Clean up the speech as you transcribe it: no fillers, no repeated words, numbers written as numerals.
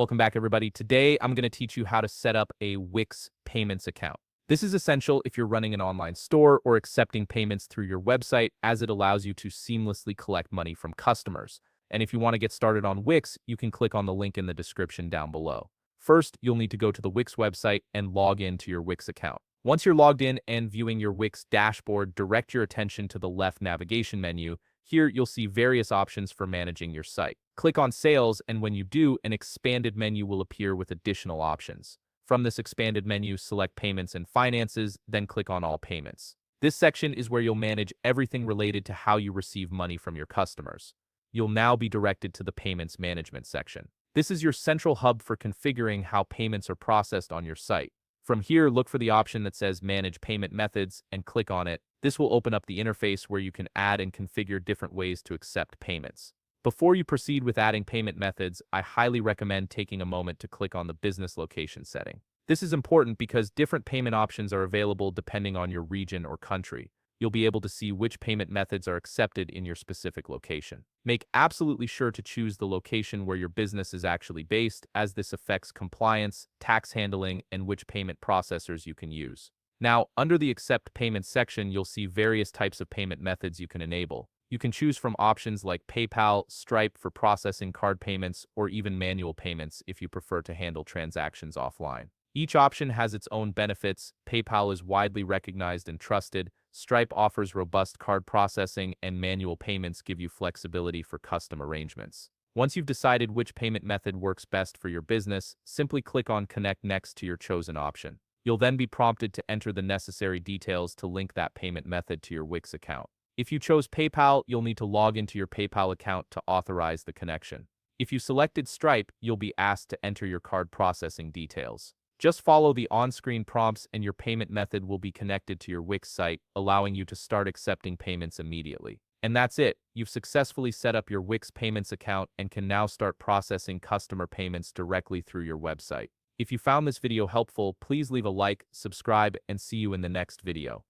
Welcome back, everybody. Today, I'm going to teach you how to set up a Wix payments account. This is essential if you're running an online store or accepting payments through your website, as it allows you to seamlessly collect money from customers. And if you want to get started on Wix, you can click on the link in the description down below. First, you'll need to go to the Wix website and log in to your Wix account. Once you're logged in and viewing your Wix dashboard, direct your attention to the left navigation menu. Here, you'll see various options for managing your site. Click on Sales, and when you do, an expanded menu will appear with additional options. From this expanded menu, select Payments and Finances, then click on All Payments. This section is where you'll manage everything related to how you receive money from your customers. You'll now be directed to the Payments Management section. This is your central hub for configuring how payments are processed on your site. From here, look for the option that says Manage Payment Methods and click on it. This will open up the interface where you can add and configure different ways to accept payments. Before you proceed with adding payment methods, I highly recommend taking a moment to click on the business location setting. This is important because different payment options are available depending on your region or country. You'll be able to see which payment methods are accepted in your specific location. Make absolutely sure to choose the location where your business is actually based, as this affects compliance, tax handling, and which payment processors you can use. Now, under the Accept Payments section, you'll see various types of payment methods you can enable. You can choose from options like PayPal, Stripe for processing card payments, or even manual payments if you prefer to handle transactions offline. Each option has its own benefits. PayPal is widely recognized and trusted. Stripe offers robust card processing, and manual payments give you flexibility for custom arrangements. Once you've decided which payment method works best for your business, simply click on Connect next to your chosen option. You'll then be prompted to enter the necessary details to link that payment method to your Wix account. If you chose PayPal, you'll need to log into your PayPal account to authorize the connection. If you selected Stripe, you'll be asked to enter your card processing details. Just follow the on-screen prompts and your payment method will be connected to your Wix site, allowing you to start accepting payments immediately. And that's it. You've successfully set up your Wix payments account and can now start processing customer payments directly through your website. If you found this video helpful, please leave a like, subscribe, and see you in the next video.